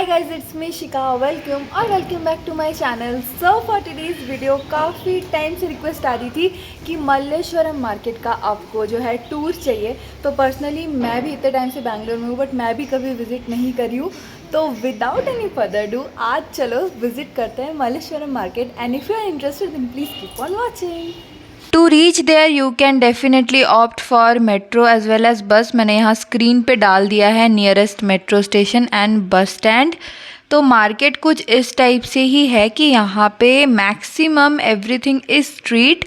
guys, it's me Shika. Welcome back to my channel. So for today's video काफ़ी time से request आ रही थी कि मल्लेश्वरम मार्केट का आपको जो है टूर चाहिए. तो पर्सनली मैं भी इतने टाइम से बैंगलोर में हूँ बट मैं भी कभी विज़िट नहीं करी हूँ. तो विदाउट एनी फर्दर डू आज चलो विज़िट करते हैं Malleshwaram market. And if you are interested then please keep on watching. To reach there you can definitely opt for metro as well as bus. मैंने यहाँ स्क्रीन पे डाल दिया है nearest metro station and bus stand. तो मार्केट कुछ इस टाइप से ही है कि यहाँ पे मैक्सिमम एवरीथिंग इज स्ट्रीट.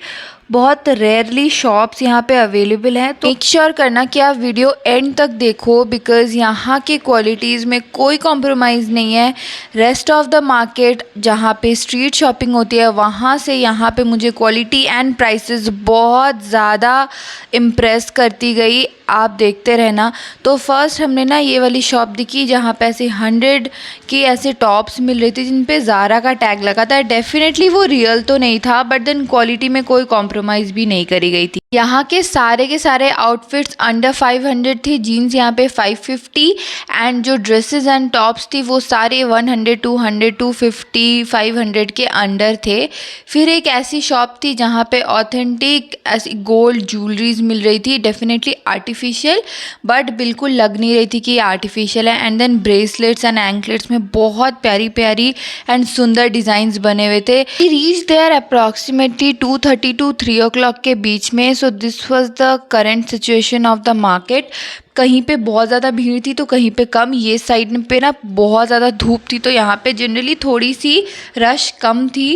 बहुत रेयरली शॉप्स यहाँ पे अवेलेबल हैं. तो मेक श्योर करना कि आप वीडियो एंड तक देखो बिकॉज़ यहाँ के क्वालिटीज़ में कोई कॉम्प्रोमाइज़ नहीं है. रेस्ट ऑफ द मार्केट जहाँ पे स्ट्रीट शॉपिंग होती है वहाँ से यहाँ पे मुझे क्वालिटी एंड प्राइसेस बहुत ज़्यादा इम्प्रेस करती गई. आप देखते रहना. तो फर्स्ट हमने ना ये वाली शॉप दिखी जहाँ पे ऐसे 100 की ऐसे टॉप्स मिल रही थी जिन पे ज़ारा का टैग लगा था. डेफिनेटली वो रियल तो नहीं था बट देन क्वालिटी में कोई कॉम्प्रोमाइज़ भी नहीं करी गई थी. यहाँ के सारे आउटफिट्स अंडर 500 थी. जीन्स यहाँ पे 550 एंड जो ड्रेसेस एंड टॉप्स थी वो सारे 100, 200, 250, 500 के अंडर थे. फिर एक ऐसी शॉप थी जहाँ पे ऑथेंटिक ऐसी गोल्ड ज्वेलरीज मिल रही थी. डेफिनेटली आर्टिफिशियल बट बिल्कुल लग नहीं रही थी कि ये आर्टिफिशियल है. And then bracelets and anklets में बहुत प्यारी प्यारी एंड सुंदर डिज़ाइंस बने हुए थे. Reach there approximately 2:30 to 3 o'clock के बीच में. So this was the current situation of the market. कहीं पे बहुत ज़्यादा भीड़ थी तो कहीं पे कम. ये साइड पे ना बहुत ज़्यादा धूप थी तो यहाँ पे जनरली थोड़ी सी रश कम थी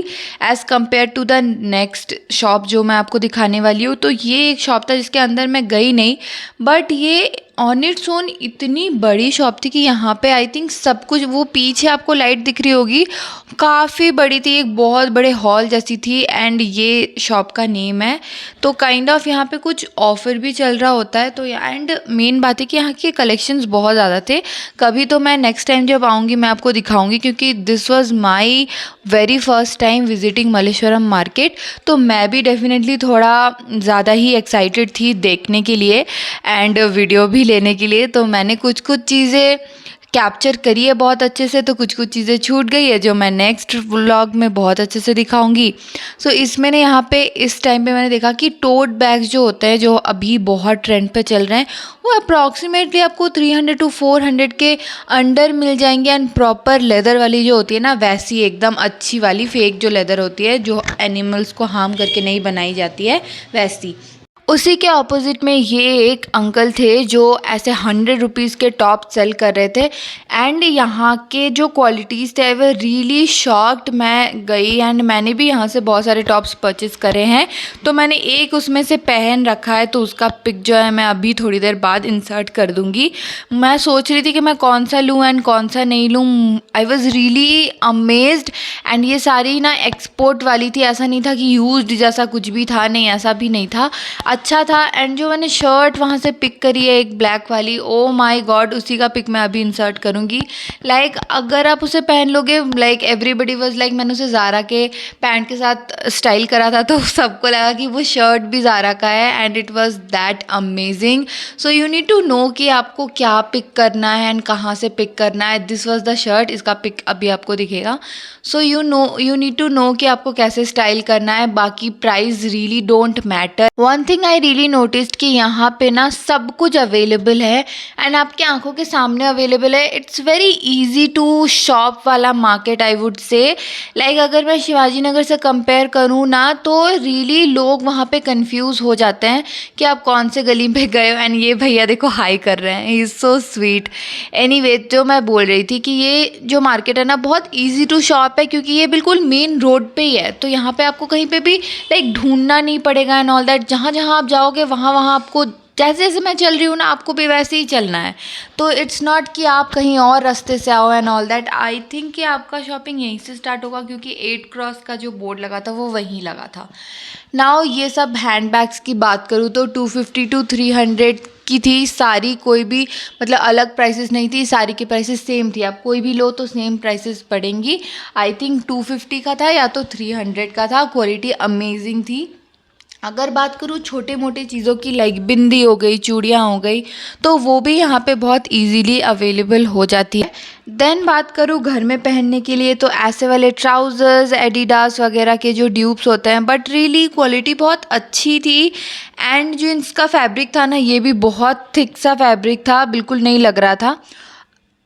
as compared to the next shop जो मैं आपको दिखाने वाली हूँ. तो ये एक शॉप था जिसके अंदर मैं गई नहीं बट ये ऑन इट्स ओन इतनी बड़ी शॉप थी कि यहाँ पे आई थिंक सब कुछ. वो पीछे आपको लाइट दिख रही होगी काफ़ी बड़ी थी. एक बहुत बड़े हॉल जैसी थी एंड ये शॉप का नेम है. तो काइंड ऑफ यहाँ पे कुछ ऑफ़र भी चल रहा होता है. तो एंड मेन बात है कि यहाँ के कलेक्शंस बहुत ज़्यादा थे. कभी तो मैं नेक्स्ट टाइम जब आऊँगी मैं आपको दिखाऊँगी क्योंकि this was my very first time visiting Malleshwaram market. तो मैं भी डेफिनेटली थोड़ा ज़्यादा ही एक्साइटेड थी देखने के लिए एंड वीडियो भी लेने के लिए. तो मैंने कुछ चीज़ें कैप्चर करी है बहुत अच्छे से. तो कुछ चीज़ें छूट गई है जो मैं नेक्स्ट व्लॉग में बहुत अच्छे से दिखाऊंगी. सो इसमें ने यहाँ पे इस टाइम पे मैंने देखा कि टोट बैग्स जो होते हैं जो अभी बहुत ट्रेंड पे चल रहे हैं वो अप्रॉक्सीमेटली आपको 300 to 400 के अंडर मिल जाएंगे. एंड प्रॉपर लेदर वाली जो होती है ना वैसी एकदम अच्छी वाली, फेक जो लेदर होती है जो एनिमल्स को हार्म करके नहीं बनाई जाती है वैसी. उसी के ऑपोजिट में ये एक अंकल थे जो ऐसे 100 रुपीज़ के टॉप सेल कर रहे थे. एंड यहाँ के जो क्वालिटीज़ थे वो रियली शॉक्ड. मैं गई एंड मैंने भी यहाँ से बहुत सारे टॉप्स परचेज़ करे हैं. तो मैंने एक उसमें से पहन रखा है तो उसका पिक जो है मैं अभी थोड़ी देर बाद इंसर्ट कर दूँगी. मैं सोच रही थी कि मैं कौन सा लूँ एंड कौन सा नहीं लूँ. I was really amazed. And ये सारी ना एक्सपोर्ट वाली थी. ऐसा नहीं था कि यूज्ड जैसा कुछ भी था, नहीं ऐसा भी नहीं था, अच्छा था. एंड जो मैंने शर्ट वहाँ से पिक करी है एक ब्लैक वाली, ओ माय गॉड उसी का पिक मैं अभी इंसर्ट करूँगी. लाइक अगर आप उसे पहन लोगे लाइक एवरीबडी वाज लाइक, मैंने उसे ज़ारा के पैंट के साथ स्टाइल करा था तो सबको लगा कि वो शर्ट भी ज़ारा का है and it was that amazing. So you need to know कि आपको क्या पिक करना है एंड कहाँ से पिक करना है. दिस वाज द शर्ट, इसका पिक अभी आपको दिखेगा. So you need to know कि आपको कैसे स्टाइल करना है. बाकी price really don't matter. One thing I really noticed कि यहाँ पे ना सब कुछ अवेलेबल है एंड आपके आंखों के सामने अवेलेबल है. It's very easy to shop वाला market I would say. Like अगर मैं शिवाजी नगर से कंपेयर करूँ ना तो रियली लोग वहाँ पे कंफ्यूज हो जाते हैं कि आप कौन से गली पे गए हो. एंड ये भैया देखो हाई कर रहे हैं, he is so sweet. Anyway जो मैं बोल रही थी कि ये जो मार्केट है ना बहुत ईजी टू शॉप है क्योंकि ये बिल्कुल मेन रोड पे ही है. तो यहाँ पे आपको कहीं पे भी लाइक ढूंढना नहीं पड़ेगा एंड ऑल दैट. जहाँ जहाँ आप जाओगे वहाँ आपको जैसे जैसे मैं चल रही हूँ ना आपको भी वैसे ही चलना है. तो इट्स नॉट कि आप कहीं और रास्ते से आओ and all that. I think कि आपका शॉपिंग यहीं से स्टार्ट होगा क्योंकि 8 क्रॉस का जो बोर्ड लगा था वो वहीं लगा था. नाउ ये सब हैंड बैग्स की बात करूँ तो 250 to 300 की थी सारी. कोई भी मतलब अलग प्राइसेस नहीं थी, सारी की प्राइसेस सेम थी. आप कोई भी लो तो सेम प्राइसेस पड़ेंगी. आई थिंक 250 का था या तो 300 का था. क्वालिटी अमेजिंग थी. अगर बात करूँ छोटे मोटे चीज़ों की, लाइक बिंदी हो गई, चूड़ियाँ हो गई, तो वो भी यहाँ पे बहुत इजीली अवेलेबल हो जाती है। देन बात करूँ घर में पहनने के लिए, तो ऐसे वाले ट्राउज़र्स एडिडास वगैरह के जो ड्यूप्स होते हैं, बट रियली क्वालिटी बहुत अच्छी थी। एंड जो इसका फैब्रिक था ना, ये भी बहुत थिक सा फैब्रिक था, बिल्कुल नहीं लग रहा था।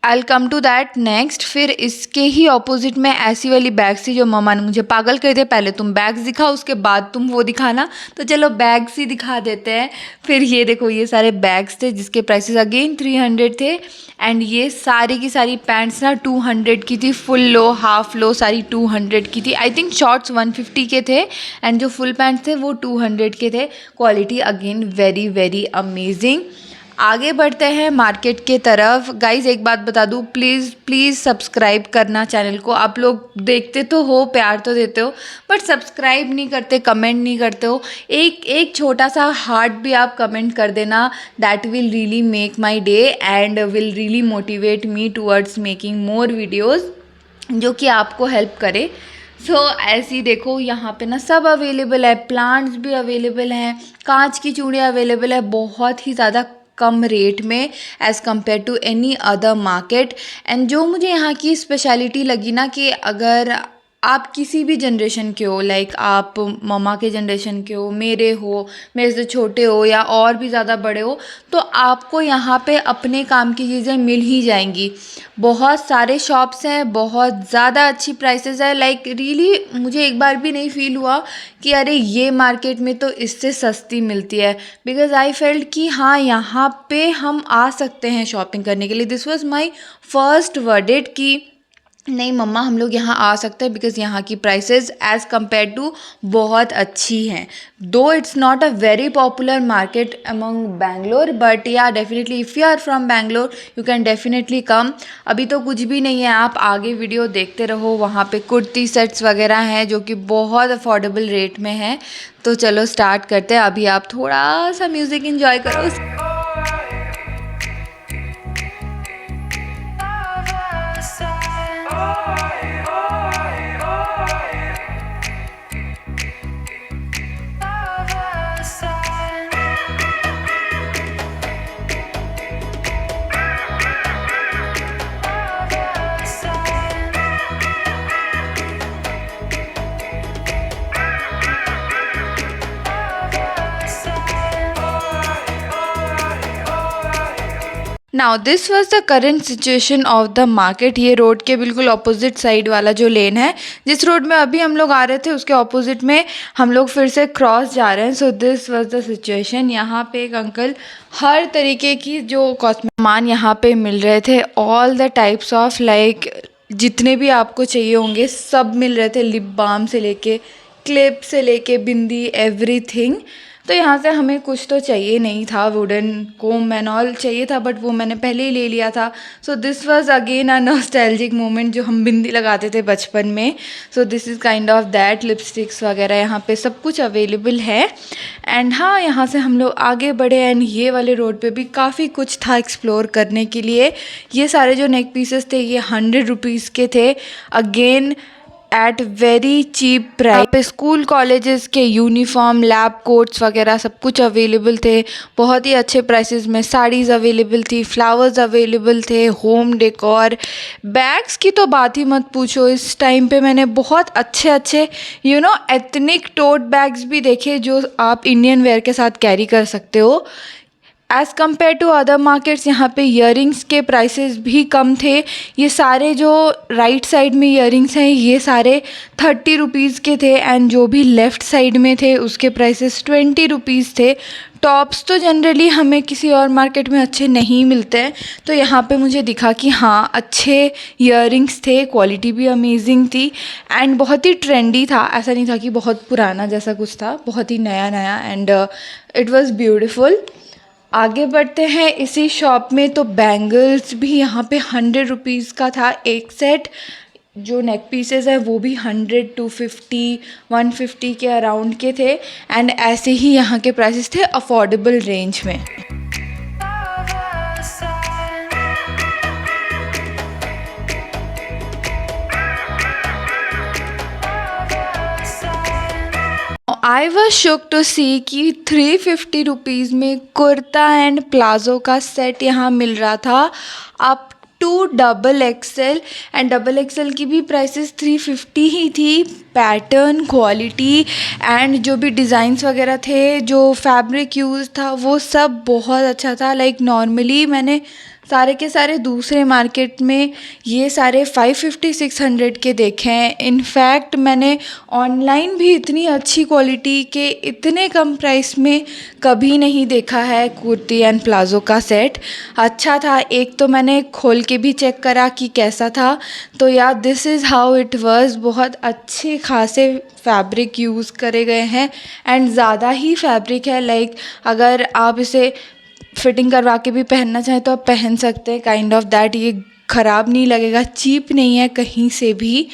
आई कम टू दैट नेक्स्ट। फिर इसके ही ऑपोजिट में ऐसी वाली बैग्स थी जो मम्मा ने मुझे पागल कर दिया, पहले तुम बैग्स दिखाओ उसके बाद तुम वो दिखाना, तो चलो बैग्स ही दिखा देते हैं। फिर ये देखो, ये सारे बैग्स थे जिसके प्राइसेस अगेन 300 थे। एंड ये सारी की सारी पैंट्स ना 200 की थी, फुल लो हाफ लो सारी 200 की थी। आई थिंक शॉर्ट्स 150 के थे एंड जो फुल पैंट्स थे वो 200 के थे। Quality again very very amazing. आगे बढ़ते हैं मार्केट के तरफ। गाइज़ एक बात बता दूँ, प्लीज़ प्लीज़ सब्सक्राइब करना चैनल को। आप लोग देखते तो हो, प्यार तो देते हो, बट सब्सक्राइब नहीं करते, कमेंट नहीं करते हो। एक छोटा सा हार्ट भी आप कमेंट कर देना, that will really make my day and will really motivate me towards making more videos जो कि आपको हेल्प करे। ऐसी देखो यहाँ पे ना सब अवेलेबल है, प्लांट्स भी अवेलेबल हैं, कांच की चूड़ियाँ अवेलेबल है बहुत ही ज़्यादा कम रेट में as compared to any other market. And जो मुझे यहाँ की स्पेशलिटी लगी ना, कि अगर आप किसी भी जनरेशन के हो, लाइक आप मम्मा के जनरेशन के हो, मेरे से छोटे हो या और भी ज़्यादा बड़े हो, तो आपको यहाँ पे अपने काम की चीज़ें मिल ही जाएंगी। बहुत सारे शॉप्स हैं, बहुत ज़्यादा अच्छी प्राइसेस है। लाइक रियली मुझे एक बार भी नहीं फील हुआ कि अरे ये मार्केट में तो इससे सस्ती मिलती है, बिकॉज़ आई फेल्ट कि हाँ यहाँ पे हम आ सकते हैं शॉपिंग करने के लिए। This was my first verdict कि नहीं मम्मा, हम लोग यहाँ आ सकते हैं, बिकॉज़ यहाँ की प्राइसेस एज़ कम्पेयर टू बहुत अच्छी हैं। Though it's not a very popular market among Bangalore, but yeah definitely if you are from Bangalore you can definitely come. अभी तो कुछ भी नहीं है, आप आगे वीडियो देखते रहो, वहाँ पे कुर्ती सेट्स वगैरह हैं जो कि बहुत अफोर्डेबल रेट में हैं। तो चलो स्टार्ट करते हैं। अभी आप थोड़ा सा म्यूज़िक इन्जॉय करो। Now this was the current situation of the market. ये रोड के बिल्कुल अपोजिट साइड वाला जो लेन है, जिस रोड में अभी हम लोग आ रहे थे उसके अपोजिट में हम लोग फिर से क्रॉस जा रहे हैं। So this was the situation. यहाँ पे एक अंकल हर तरीके की जो कॉस्मेटिक सामान यहाँ पे मिल रहे थे, all the types of, like जितने भी आपको चाहिए होंगे सब मिल रहे थे। लिप बाम से लेके क्लिप से लेके बिंदी, एवरीथिंग। तो यहाँ से हमें कुछ तो चाहिए नहीं था, वुडन कोम एंड ऑल चाहिए था, बट वो मैंने पहले ही ले लिया था। So this was again a nostalgic moment, जो हम बिंदी लगाते थे बचपन में। So this is kind of that. Lipsticks वगैरह यहाँ पे सब कुछ अवेलेबल है। एंड हाँ, यहाँ से हम लोग आगे बढ़े एंड ये वाले रोड पे भी काफ़ी कुछ था एक्सप्लोर करने के लिए। ये सारे जो नेक पीसेस थे ये 100 रुपीज़ के थे, again at very cheap price. पे स्कूल कॉलेजेस के यूनिफॉर्म, लैब कोट्स वगैरह सब कुछ अवेलेबल थे बहुत ही अच्छे प्राइसेस में। साड़ीज़ अवेलेबल थी, फ्लावर्स अवेलेबल थे, होम डेकोर, बैग्स की तो बात ही मत पूछो। इस टाइम पे मैंने बहुत अच्छे अच्छे एथनिक टोट बैग्स भी देखे जो आप इंडियन वेयर के साथ कैरी कर सकते हो। As compared to other markets यहाँ पे ईयरिंग्स के प्राइसेस भी कम थे। ये सारे जो राइट साइड में ईयरिंग्स हैं ये सारे 30 रुपीज़ के थे, एंड जो भी लेफ़्ट साइड में थे उसके प्राइसेस 20 रुपीज़ थे। टॉप्स तो जनरली हमें किसी और मार्केट में अच्छे नहीं मिलते हैं, तो यहाँ पे मुझे दिखा कि हाँ अच्छे ईयरिंग्स थे, क्वालिटी भी अमेजिंग थी एंड बहुत ही ट्रेंडी था। ऐसा नहीं था कि बहुत पुराना जैसा कुछ था, बहुत ही नया नया, एंड इट वाज ब्यूटीफुल। आगे बढ़ते हैं इसी शॉप में, तो बैंगल्स भी यहाँ पे 100 रुपीज़ का था एक सेट। जो नेक पीसेस है वो भी 100, 250, 150 के अराउंड के थे, एंड ऐसे ही यहाँ के प्राइसेस थे अफोर्डेबल रेंज में। आई वॉज शुक टू सी कि 350 रुपीज़ में कुर्ता एंड प्लाज़ो का सेट यहाँ मिल रहा था up to double XL, and double XL की भी प्राइसेस 350 ही थी। पैटर्न, क्वालिटी एंड जो भी डिज़ाइंस वगैरह थे, जो फैब्रिक यूज़ था, वो सब बहुत अच्छा था। लाइक नॉर्मली मैंने सारे के सारे दूसरे मार्केट में ये सारे 550-600 के देखे हैं। इनफैक्ट मैंने ऑनलाइन भी इतनी अच्छी क्वालिटी के इतने कम प्राइस में कभी नहीं देखा है कुर्ती एंड प्लाज़ो का सेट। अच्छा था। एक तो मैंने खोल के भी चेक करा कि कैसा था, तो यार this is how it was. बहुत अच्छे खासे फैब्रिक यूज़ करे गए हैं एंड ज़्यादा ही फैब्रिक है। लाइक अगर आप इसे फिटिंग करवा के भी पहनना चाहें तो आप पहन सकते हैं, काइंड ऑफ दैट। ये ख़राब नहीं लगेगा, चीप नहीं है कहीं से भी।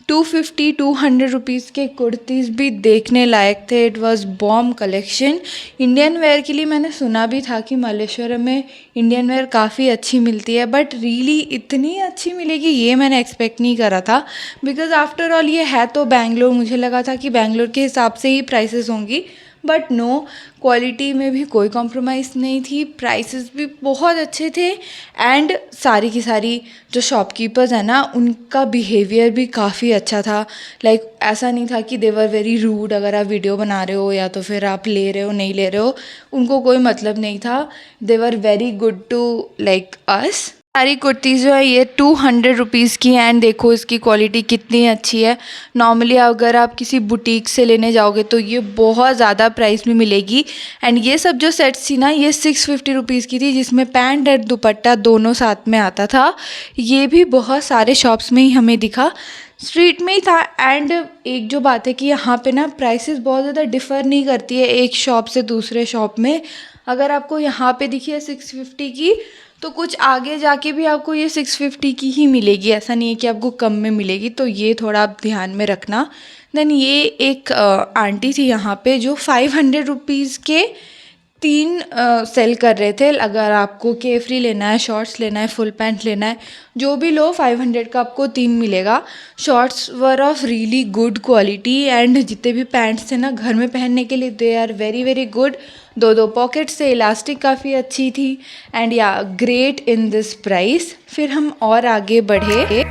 250-200 रुपीज़ के कुर्तीज़ भी देखने लायक थे। It was bomb collection. Indian wear के लिए मैंने सुना भी था कि मल्लेश्वरम में इंडियन वेयर काफ़ी अच्छी मिलती है, बट रियली इतनी अच्छी मिलेगी ये मैंने एक्सपेक्ट नहीं करा था। बिकॉज़ आफ्टर ऑल ये है तो बैंगलोर, मुझे लगा था कि बैंगलोर के हिसाब से ही प्राइसेस होंगी, बट नो, क्वालिटी में भी कोई कॉम्प्रोमाइज़ नहीं थी, प्राइसेस भी बहुत अच्छे थे एंड सारी की सारी जो शॉपकीपर्स हैं ना, उनका बिहेवियर भी काफ़ी अच्छा था। लाइक ऐसा नहीं था कि दे वर वेरी रूड। अगर आप वीडियो बना रहे हो या तो फिर आप ले रहे हो नहीं ले रहे हो, उनको कोई मतलब नहीं था। They were very good to like us. सारी कुर्तीज़ जो है ये 200 रुपीज़ की हैं एंड देखो इसकी क्वालिटी कितनी अच्छी है। नॉर्मली अगर आप किसी बुटीक से लेने जाओगे तो ये बहुत ज़्यादा प्राइस में मिलेगी। एंड ये सब जो सेट्स थी ना, ये 650 रुपीज़ की थी, जिसमें पैंट और दुपट्टा दोनों साथ में आता था। ये भी बहुत सारे शॉप्स में ही हमें दिखा, स्ट्रीट में ही था। एंड एक जो बात है कि यहाँ पे ना प्राइसेस बहुत ज़्यादा डिफ़र नहीं करती है एक शॉप से दूसरे शॉप में। अगर आपको यहाँ पे दिखी है 650 की, तो कुछ आगे जाके भी आपको ये 650 की ही मिलेगी। ऐसा नहीं है कि आपको कम में मिलेगी, तो ये थोड़ा आप ध्यान में रखना। देन ये एक आंटी थी यहाँ पे जो 500 रुपीज़ के 3 सेल कर रहे थे। अगर आपको केफ्री लेना है, शॉर्ट्स लेना है, फुल पैंट लेना है, जो भी लो 500 का आपको 3 मिलेगा। Shorts were of really good quality and जितने भी पैंट्स थे ना घर में पहनने के लिए, they are very very good. दो पॉकेट से, इलास्टिक काफ़ी अच्छी थी एंड या ग्रेट इन दिस प्राइस। फिर हम और आगे बढ़े।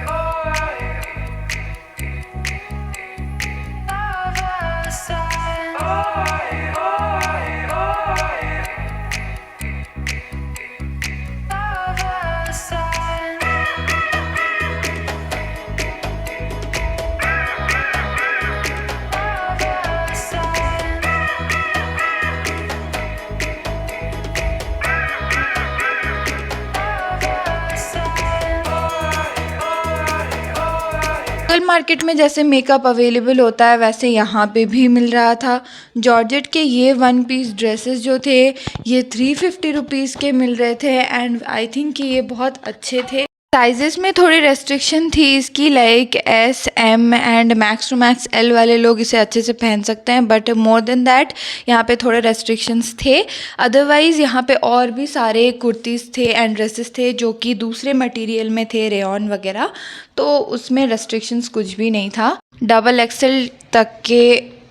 लोकल मार्केट में जैसे मेकअप अवेलेबल होता है वैसे यहाँ पे भी मिल रहा था। जॉर्जेट के ये 1 पीस ड्रेसेस जो थे ये 350 रुपीज़ के मिल रहे थे एंड आई थिंक कि ये बहुत अच्छे थे। साइजेस में थोड़ी रेस्ट्रिक्शन थी इसकी, like S, M and max to max L वाले लोग इसे अच्छे से पहन सकते हैं, बट मोर देन दैट यहाँ पे थोड़े रेस्ट्रिक्शंस थे। अदरवाइज़ यहाँ पे और भी सारे कुर्तीज़ थे एंड ड्रेसेस थे जो कि दूसरे मटेरियल में थे, रेयॉन वगैरह, तो उसमें रेस्ट्रिक्शंस कुछ भी नहीं था। डबल एक्सेल तक के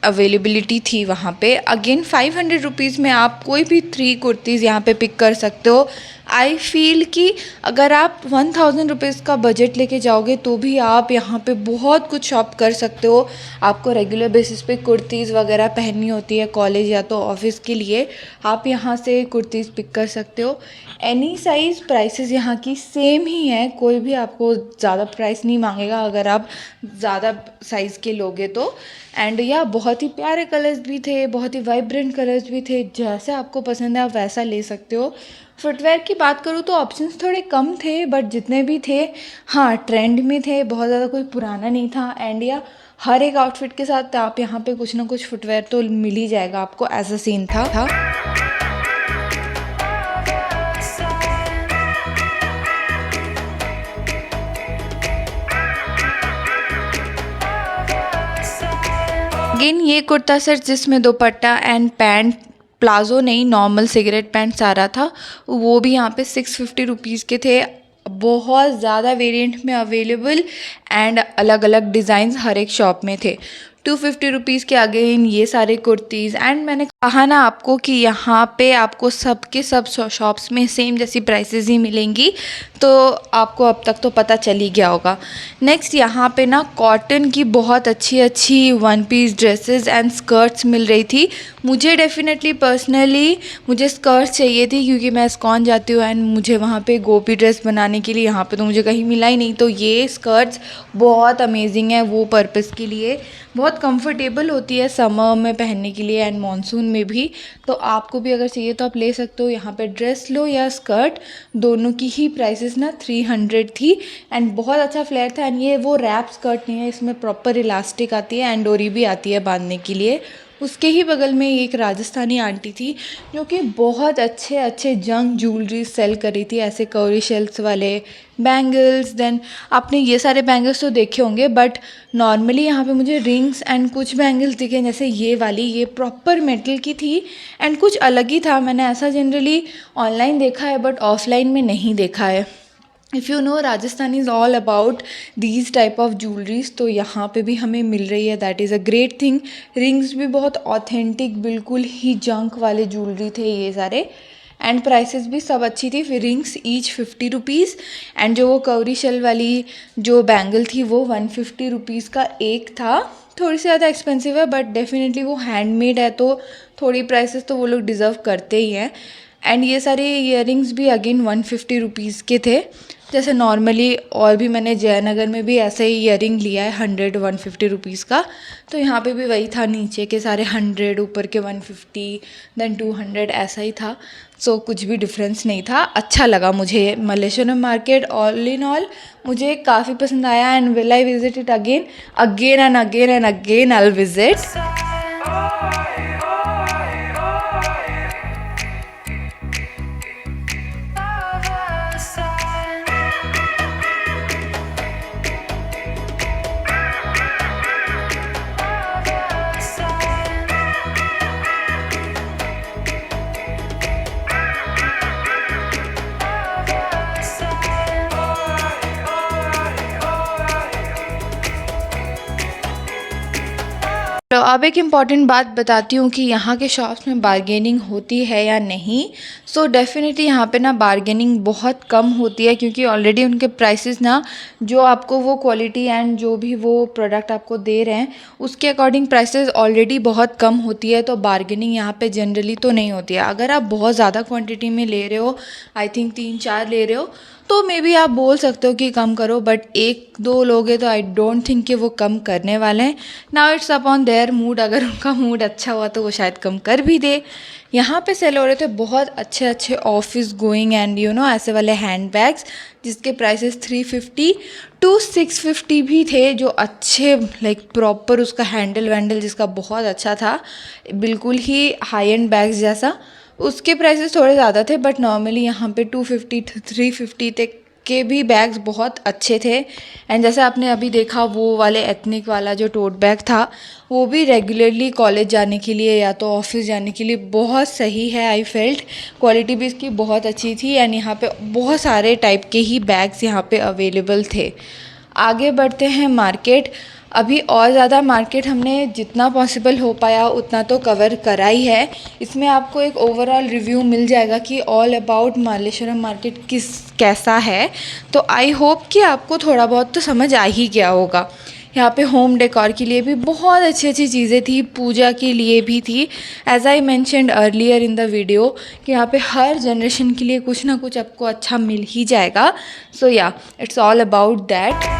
अवेलेबिलिटी थी वहाँ पे। अगेन 500 रुपीज़ में आप कोई भी 3 कुर्तीज़ यहाँ पे पिक कर सकते हो। आई फील कि अगर आप 1000 रुपीज़ का बजट लेके जाओगे तो भी आप यहाँ पे बहुत कुछ शॉप कर सकते हो। आपको रेगुलर बेसिस पे कुर्तीज़ वगैरह पहननी होती है कॉलेज या तो ऑफिस के लिए, आप यहाँ से कुर्तीज़ पिक कर सकते हो। एनी साइज़ प्राइसेस यहाँ की सेम ही है, कोई भी आपको ज़्यादा प्राइस नहीं मांगेगा अगर आप ज़्यादा साइज़ के लोगे तो। एंड या बहुत ही प्यारे कलर्स भी थे, बहुत ही वाइब्रेंट कलर्स भी थे, जैसे आपको पसंद है आप वैसा ले सकते हो। फुटवेयर की बात करूँ तो ऑप्शंस थोड़े कम थे, बट जितने भी थे हाँ ट्रेंड में थे, बहुत ज़्यादा कोई पुराना नहीं था। एंड या हर एक आउटफिट के साथ आप यहाँ पे कुछ ना कुछ फुटवेयर तो मिल ही जाएगा आपको, ऐसा सीन था। अगेन ये कुर्ता सेट जिसमें दुपट्टा एंड पैंट, प्लाज़ो नहीं नॉर्मल सिगरेट पैंट्स आ रहा था, वो भी यहाँ पे 650 रुपीज़ के थे। बहुत ज़्यादा वेरिएंट में अवेलेबल एंड अलग अलग डिज़ाइंस हर एक शॉप में थे। ₹250 के अगेन ये सारे कुर्तीज़। एंड मैंने कहा ना आपको कि यहाँ पे आपको सब के सब शॉप्स में सेम जैसी प्राइसेस ही मिलेंगी, तो आपको अब तक तो पता चल ही गया होगा। नेक्स्ट यहाँ पे ना कॉटन की बहुत अच्छी अच्छी one piece dresses and skirts मिल रही थी। मुझे डेफिनेटली पर्सनली मुझे स्कर्ट्स चाहिए थी, क्योंकि मैं इस्कॉन जाती हूँ एंड मुझे वहाँ पे गोपी ड्रेस बनाने के लिए यहाँ पे तो मुझे कहीं मिला ही नहीं। तो ये स्कर्ट्स बहुत अमेजिंग है वो पर्पज़ के लिए, बहुत कंफर्टेबल होती है समर में पहनने के लिए एंड मॉनसून में भी। तो आपको भी अगर चाहिए तो आप ले सकते हो। यहाँ पे ड्रेस लो या स्कर्ट, दोनों की ही प्राइसेस ना 300 थी एंड बहुत अच्छा फ्लेयर था। एंड ये वो रैप स्कर्ट नहीं है, इसमें प्रॉपर इलास्टिक आती है एंड डोरी भी आती है बांधने के लिए। उसके ही बगल में एक राजस्थानी आंटी थी जो कि बहुत अच्छे अच्छे जंग ज्वेलरी सेल कर रही थी, ऐसे कौरी शेल्स वाले बैंगल्स। देन आपने ये सारे बैंगल्स तो देखे होंगे, बट नॉर्मली यहाँ पे मुझे रिंग्स एंड कुछ बैंगल्स दिखे, जैसे ये वाली, ये प्रॉपर मेटल की थी एंड कुछ अलग ही था। मैंने ऐसा जनरली ऑनलाइन देखा है बट ऑफलाइन में नहीं देखा है। If you know Rajasthan is all about these type of jewelleries, तो यहाँ पे भी हमें मिल रही है, that is a great thing. Rings भी बहुत ऑथेंटिक, बिल्कुल ही जंक वाले ज्वेलरी थे ये सारे, एंड प्राइसेस भी सब अच्छी थी। फिर रिंग्स ईच ₹50 एंड जो वो कौरी शेल वाली जो बैंगल थी वो ₹150 का एक था। थोड़ी सी ज़्यादा एक्सपेंसिव है बट डेफिनेटली वो हैंडमेड है तो थोड़ी प्राइसेस तो वो लोग डिज़र्व करते ही हैं। एंड ये सारे इयररिंग्स भी अगेन ₹150 के थे। जैसे नॉर्मली और भी मैंने जयनगर में भी ऐसे ही इयररिंग लिया है 100-150 का, तो यहाँ पे भी वही था, नीचे के सारे 100, ऊपर के 150, देन 200 ऐसा ही था। सो कुछ भी डिफरेंस नहीं था। अच्छा लगा मुझे Malleshwaram market, all in all मुझे काफ़ी पसंद आया। And will I visit it again again and again and again I will visit. तो अब एक इम्पॉर्टेंट बात बताती हूँ कि यहाँ के शॉप्स में बारगेनिंग होती है या नहीं। सो डेफिनेटली यहाँ पे ना बारगेनिंग बहुत कम होती है, क्योंकि ऑलरेडी उनके प्राइसेस ना जो आपको वो क्वालिटी एंड जो भी वो प्रोडक्ट आपको दे रहे हैं उसके अकॉर्डिंग प्राइसेस ऑलरेडी बहुत कम होती है। तो बारगेनिंग यहाँ पे जनरली तो नहीं होती है। अगर आप बहुत ज़्यादा क्वांटिटी में ले रहे हो, आई थिंक 3-4 ले रहे हो, तो मे बी आप बोल सकते हो कि कम करो, बट 1-2 लोग हैं तो आई डोंट थिंक कि वो कम करने वाले हैं। Now it's upon their mood, अगर उनका मूड अच्छा हुआ तो वो शायद कम कर भी दे। यहाँ पे सेल हो रहे थे बहुत अच्छे अच्छे office going and you know ऐसे वाले हैंड बैग्स, जिसके प्राइसेस 350 टू 650 भी थे, जो अच्छे लाइक प्रॉपर उसका हैंडल वैंडल जिसका बहुत अच्छा था, बिल्कुल ही हाई एंड बैग्स जैसा। उसके प्राइसेस थोड़े ज़्यादा थे बट नॉर्मली यहाँ पे 250-350 तक के भी बैग्स बहुत अच्छे थे। एंड जैसे आपने अभी देखा वो वाले एथनिक वाला जो टोट बैग था, वो भी रेगुलरली कॉलेज जाने के लिए या तो ऑफिस जाने के लिए बहुत सही है। आई फेल्ट क्वालिटी भी इसकी बहुत अच्छी थी एंड यहाँ पे बहुत सारे टाइप के ही बैग्स यहाँ पे अवेलेबल थे। आगे बढ़ते हैं मार्केट। अभी और ज़्यादा मार्केट हमने जितना पॉसिबल हो पाया उतना तो कवर करा ही है। इसमें आपको एक ओवरऑल रिव्यू मिल जाएगा कि ऑल अबाउट मल्लेश्वरम मार्केट कैसा है। तो आई होप कि आपको थोड़ा बहुत तो समझ आ ही गया होगा। यहाँ पे होम डेकोर के लिए भी बहुत अच्छी अच्छी चीज़ें थी, पूजा के लिए भी थी। As I mentioned earlier in the video कि यहाँ पे हर जनरेशन के लिए कुछ ना कुछ आपको अच्छा मिल ही जाएगा। सो या इट्स ऑल अबाउट दैट।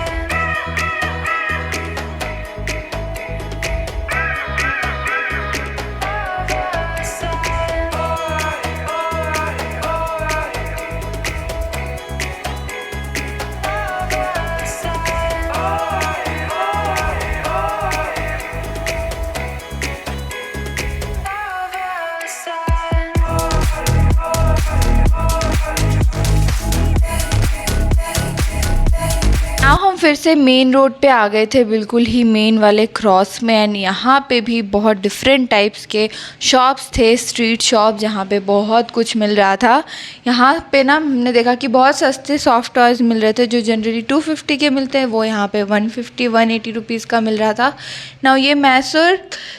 फिर से मेन रोड पे आ गए थे, बिल्कुल ही मेन वाले क्रॉस में। एंड यहाँ पे भी बहुत डिफरेंट टाइप्स के शॉप्स थे, स्ट्रीट शॉप, जहाँ पे बहुत कुछ मिल रहा था। यहाँ पे ना हमने देखा कि बहुत सस्ते सॉफ्ट टॉयज़ मिल रहे थे, जो जनरली 250 के मिलते हैं, वो यहाँ पे 150-180 रुपीज़ का मिल रहा था ना। ये मैसूर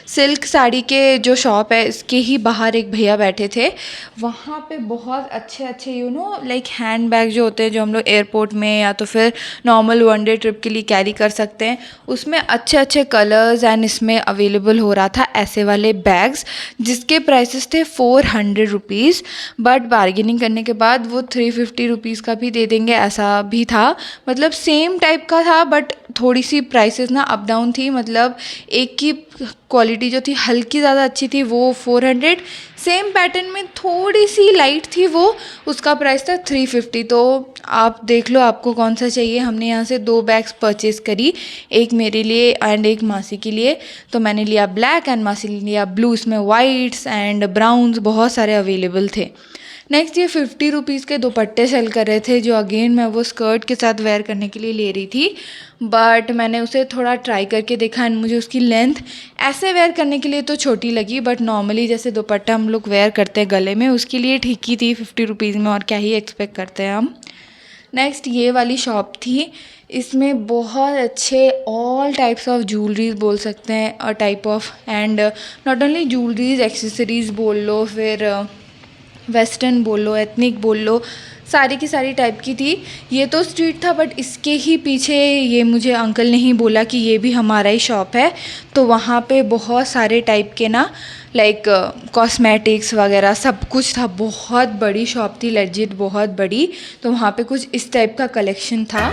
सिल्क साड़ी के जो शॉप है, इसके ही बाहर एक भैया बैठे थे। वहाँ पे बहुत अच्छे अच्छे लाइक हैंड बैग जो होते हैं, जो हम लोग एयरपोर्ट में या तो फिर नॉर्मल वन डे ट्रिप के लिए कैरी कर सकते हैं, उसमें अच्छे अच्छे कलर्स एंड इसमें अवेलेबल हो रहा था ऐसे वाले बैग्स, जिसके प्राइसेस थे 400 रुपीज़। बट बार्गेनिंग करने के बाद वो 350 रुपीज़ का भी दे देंगे, ऐसा भी था। मतलब सेम टाइप का था, बट थोड़ी सी प्राइसेस ना अप डाउन थी। मतलब एक की क्वालिटी जो थी हल्की ज़्यादा अच्छी थी, वो 400, सेम पैटर्न में थोड़ी सी लाइट थी वो, उसका प्राइस था 350। तो आप देख लो आपको कौन सा चाहिए। हमने यहाँ से 2 बैग्स परचेज़ करी, एक मेरे लिए एंड एक मासी के लिए। तो मैंने लिया ब्लैक एंड मासी ने लिया ब्लू। इसमें वाइट्स एंड ब्राउन्स बहुत सारे अवेलेबल थे। नेक्स्ट ये 50 रुपीज़ के दुपट्टे सेल कर रहे थे, जो अगेन मैं वो स्कर्ट के साथ वेयर करने के लिए ले रही थी। बट मैंने उसे थोड़ा ट्राई करके देखा एंड मुझे उसकी लेंथ ऐसे वेयर करने के लिए तो छोटी लगी, बट नॉर्मली जैसे दुपट्टा हम लोग वेयर करते हैं गले में, उसके लिए ठीक ही थी 50 रुपीज़ में, और क्या ही एक्सपेक्ट करते हैं हम। नेक्स्ट ये वाली शॉप थी, इसमें बहुत अच्छे ऑल टाइप्स ऑफ ज्वेलरीज बोल सकते हैं, और type of and not only jewelleries, accessories बोल लो, फिर वेस्टर्न बोल लो, एथनिक बोल लो, सारी की सारी टाइप की थी। ये तो स्ट्रीट था, बट इसके ही पीछे ये मुझे अंकल ने ही बोला कि ये भी हमारा ही शॉप है। तो वहाँ पे बहुत सारे टाइप के ना लाइक कॉस्मेटिक्स वगैरह सब कुछ था। बहुत बड़ी शॉप थी, लेजिट बहुत बड़ी। तो वहाँ पे कुछ इस टाइप का कलेक्शन था।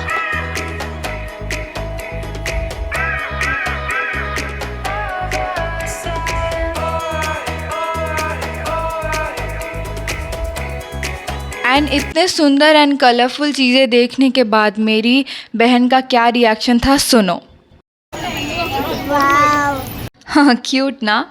एंड इतने सुंदर एंड कलरफुल चीज़ें देखने के बाद मेरी बहन का क्या रिएक्शन था, सुनो। हाँ, क्यूट ना।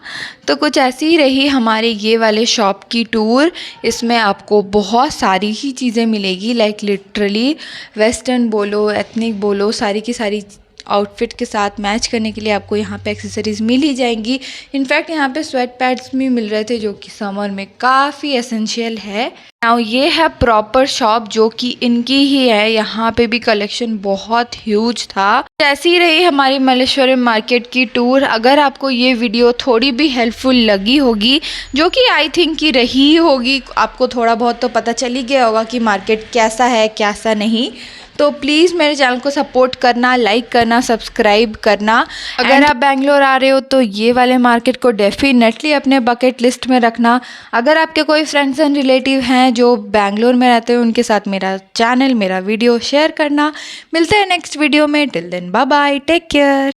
तो कुछ ऐसी ही रही हमारे ये वाले शॉप की टूर। इसमें आपको बहुत सारी ही चीज़ें मिलेगी, लाइक लिटरली वेस्टर्न बोलो, एथनिक बोलो, सारी की सारी आउटफिट के साथ मैच करने के लिए आपको यहाँ पे एक्सेसरीज़ मिल ही जाएंगी। इनफैक्ट यहाँ पे स्वेट पैड्स भी मिल रहे थे, जो कि समर में काफ़ी एसेंशियल है। नाउ ये है प्रॉपर शॉप, जो कि इनकी ही है। यहाँ पे भी कलेक्शन बहुत ह्यूज था। ऐसी रही हमारी मल्लेश्वरम मार्केट की टूर। अगर आपको ये वीडियो थोड़ी भी हेल्पफुल लगी होगी, जो कि आई थिंक की रही होगी, आपको थोड़ा बहुत तो पता चल ही गया होगा कि मार्केट कैसा है कैसा नहीं, तो प्लीज़ मेरे चैनल को सपोर्ट करना, लाइक करना, सब्सक्राइब करना। अगर आप बैंगलोर आ रहे हो तो ये वाले मार्केट को डेफिनेटली अपने बकेट लिस्ट में रखना। अगर आपके कोई फ्रेंड्स एंड रिलेटिव हैं जो बैंगलोर में रहते हैं, उनके साथ मेरा चैनल, मेरा वीडियो शेयर करना। मिलते हैं नेक्स्ट वीडियो में। Till then bye bye, take care.